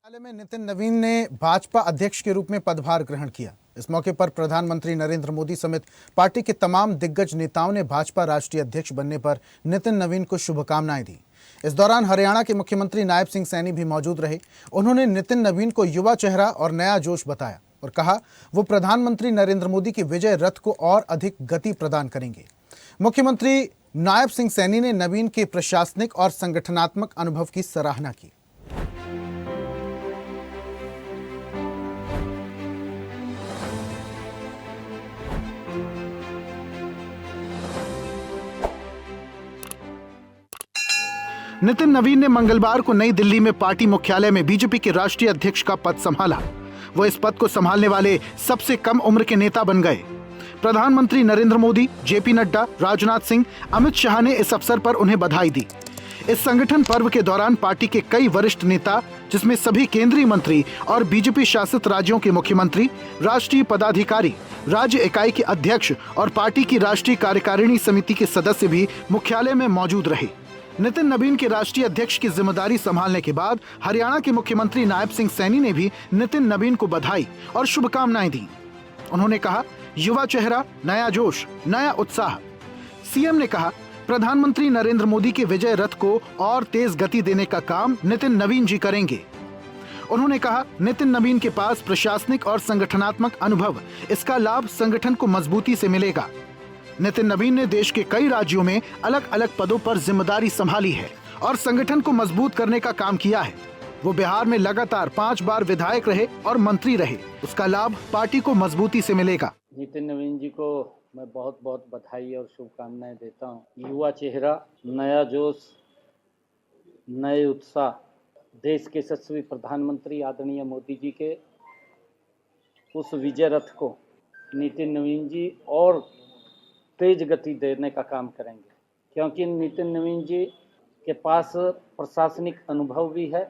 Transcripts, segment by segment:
हाल में नितिन नवीन ने भाजपा अध्यक्ष के रूप में पदभार ग्रहण किया। इस मौके पर प्रधानमंत्री नरेंद्र मोदी समेत पार्टी के तमाम दिग्गज नेताओं ने भाजपा राष्ट्रीय अध्यक्ष बनने पर नितिन नवीन को शुभकामनाएं दी। इस दौरान हरियाणा के मुख्यमंत्री नायब सिंह सैनी भी मौजूद रहे। उन्होंने नितिन नवीन को युवा चेहरा और नया जोश बताया और कहा वो प्रधानमंत्री नरेंद्र मोदी की विजय रथ को और अधिक गति प्रदान करेंगे। मुख्यमंत्री नायब सिंह सैनी ने नवीन के प्रशासनिक और संगठनात्मक अनुभव की सराहना की। नितिन नवीन ने मंगलवार को नई दिल्ली में पार्टी मुख्यालय में बीजेपी के राष्ट्रीय अध्यक्ष का पद संभाला। वो इस पद को संभालने वाले सबसे कम उम्र के नेता बन गए। प्रधानमंत्री नरेंद्र मोदी, जेपी नड्डा, राजनाथ सिंह, अमित शाह ने इस अवसर पर उन्हें बधाई दी। इस संगठन पर्व के दौरान पार्टी के कई वरिष्ठ नेता, जिसमें सभी केंद्रीय मंत्री और बीजेपी शासित राज्यों के मुख्यमंत्री, राष्ट्रीय पदाधिकारी, राज्य इकाई के अध्यक्ष और पार्टी की राष्ट्रीय कार्यकारिणी समिति के सदस्य भी मुख्यालय में मौजूद रहे। नितिन नवीन के राष्ट्रीय अध्यक्ष की जिम्मेदारी संभालने के बाद हरियाणा के मुख्यमंत्री नायब सिंह सैनी ने भी नितिन नवीन को बधाई और शुभकामनाएं दी। उन्होंने कहा, युवा चेहरा, नया जोश, नया उत्साह। सीएम ने कहा, प्रधानमंत्री नरेंद्र मोदी के विजय रथ को और तेज गति देने का काम नितिन नवीन जी करेंगे। उन्होंने कहा, नितिन नवीन के पास प्रशासनिक और संगठनात्मक अनुभव, इसका लाभ संगठन को मजबूती से मिलेगा। नितिन नवीन ने देश के कई राज्यों में अलग अलग पदों पर जिम्मेदारी संभाली है और संगठन को मजबूत करने का काम किया है। वो बिहार में लगातार 5 बार विधायक रहे और मंत्री रहे। उसका लाभ पार्टी को मजबूती से मिलेगा। नितिन नवीन जी को मैं बहुत बहुत बधाई और शुभकामनाएं देता हूं। युवा चेहरा, नया जोश, नए उत्साह। देश के यशस्वी प्रधानमंत्री आदरणीय मोदी जी के उस विजय रथ को नितिन नवीन जी और तेज गति देने का काम करेंगे, क्योंकि नितिन नवीन जी के पास प्रशासनिक अनुभव भी है,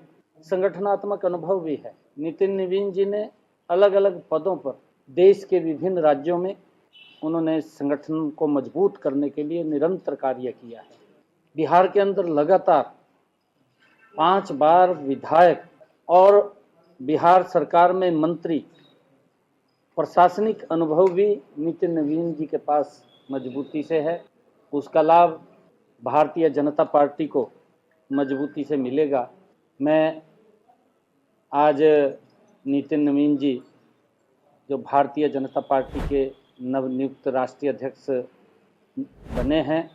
संगठनात्मक अनुभव भी है। नितिन नवीन जी ने अलग अलग पदों पर देश के विभिन्न राज्यों में उन्होंने संगठन को मजबूत करने के लिए निरंतर कार्य किया है। बिहार के अंदर लगातार 5 बार विधायक और बिहार सरकार में मंत्री, प्रशासनिक अनुभव भी नितिन नवीन जी के पास मजबूती से है। उसका लाभ भारतीय जनता पार्टी को मजबूती से मिलेगा। मैं आज नितिन नवीन जी जो भारतीय जनता पार्टी के नवनियुक्त राष्ट्रीय अध्यक्ष बने हैं,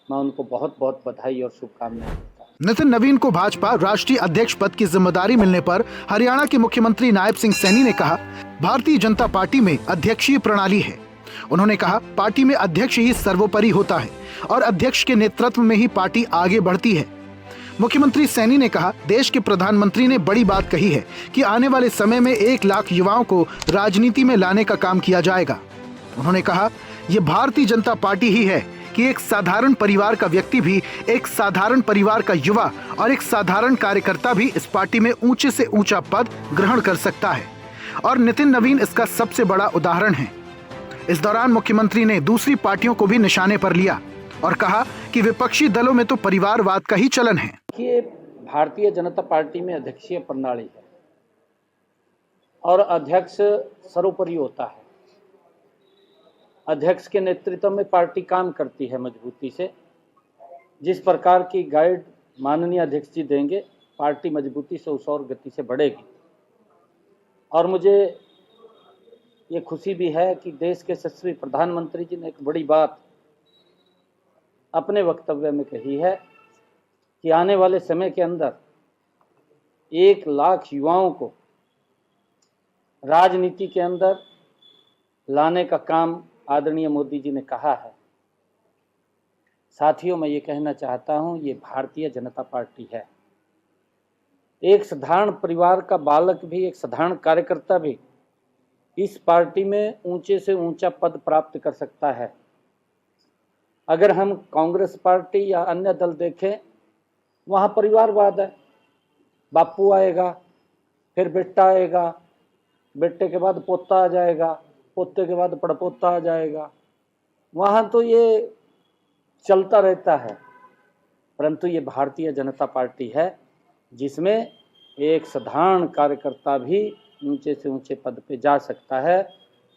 मैं उनको बहुत बहुत बधाई और शुभकामनाएं देता हूं। नितिन नवीन को भाजपा राष्ट्रीय अध्यक्ष पद की जिम्मेदारी मिलने पर हरियाणा के मुख्यमंत्री नायब सिंह सैनी ने कहा, भारतीय जनता पार्टी में अध्यक्षीय प्रणाली है। उन्होंने कहा, पार्टी में अध्यक्ष ही सर्वोपरि होता है और अध्यक्ष के नेतृत्व में ही पार्टी आगे बढ़ती है। मुख्यमंत्री सैनी ने कहा, देश के प्रधानमंत्री ने बड़ी बात कही है कि आने वाले समय में 1 लाख युवाओं को राजनीति में लाने का काम किया जाएगा। उन्होंने कहा, यह भारतीय जनता पार्टी ही है कि एक साधारण परिवार का व्यक्ति भी, एक साधारण परिवार का युवा और एक साधारण कार्यकर्ता भी इस पार्टी में ऊंचे से ऊंचा पद ग्रहण कर सकता है और नितिन नवीन इसका सबसे बड़ा उदाहरण है। इस दौरान मुख्यमंत्री ने दूसरी पार्टियों को भी निशाने पर लिया और कहा कि विपक्षी दलों में तो परिवारवाद का ही चलन है। ये भारतीय जनता पार्टी में अध्यक्षीय प्रणाली है और अध्यक्ष सर्वोपरि होता है। अध्यक्ष के नेतृत्व में पार्टी काम करती है मजबूती से। जिस प्रकार की गाइड माननीय अध्यक्ष जी देंगे, पार्टी मजबूती से उस और गति से बढ़ेगी। और मुझे ये खुशी भी है कि देश के यशस्वी प्रधानमंत्री जी ने एक बड़ी बात अपने वक्तव्य में कही है कि आने वाले समय के अंदर 1 लाख युवाओं को राजनीति के अंदर लाने का काम आदरणीय मोदी जी ने कहा है। साथियों, मैं ये कहना चाहता हूँ, ये भारतीय जनता पार्टी है। एक साधारण परिवार का बालक भी, एक साधारण कार्यकर्ता भी इस पार्टी में ऊंचे से ऊंचा पद प्राप्त कर सकता है। अगर हम कांग्रेस पार्टी या अन्य दल देखें, वहाँ परिवारवाद है। बापू आएगा, फिर बेटा आएगा, बेटे के बाद पोता आ जाएगा, पोते के बाद पड़पोता आ जाएगा। वहाँ तो ये चलता रहता है। परंतु ये भारतीय जनता पार्टी है जिसमें एक साधारण कार्यकर्ता भी ऊंचे से ऊंचे पद पे जा सकता है।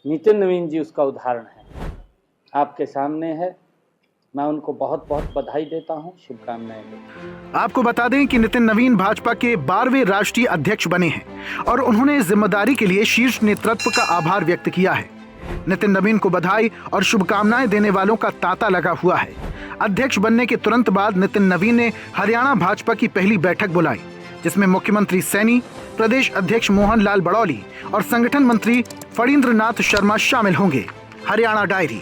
नितिन नवीन जी उसका उदाहरण है, आपके सामने है। मैं उनको बहुत बहुत बधाई देता हूं, शुभकामनाएं देता हूं। आपको बता दें कि नितिन नवीन भाजपा के 12वें राष्ट्रीय अध्यक्ष बने हैं और उन्होंने इस जिम्मेदारी के लिए शीर्ष नेतृत्व का आभार व्यक्त किया है। नितिन नवीन को बधाई और शुभकामनाएं देने वालों का तांता लगा हुआ है। अध्यक्ष बनने के तुरंत बाद नितिन नवीन ने हरियाणा भाजपा की पहली बैठक बुलाई, जिसमें मुख्यमंत्री सैनी, प्रदेश अध्यक्ष मोहन लाल बड़ौली और संगठन मंत्री फणींद्र नाथ शर्मा शामिल होंगे। हरियाणा डायरी।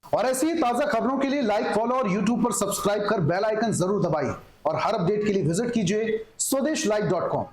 और ऐसी ही ताजा खबरों के लिए लाइक, फॉलो और यूट्यूब पर सब्सक्राइब कर बेल आइकन जरूर दबाइए और हर अपडेट के लिए विजिट कीजिए स्वदेशलाइव.com।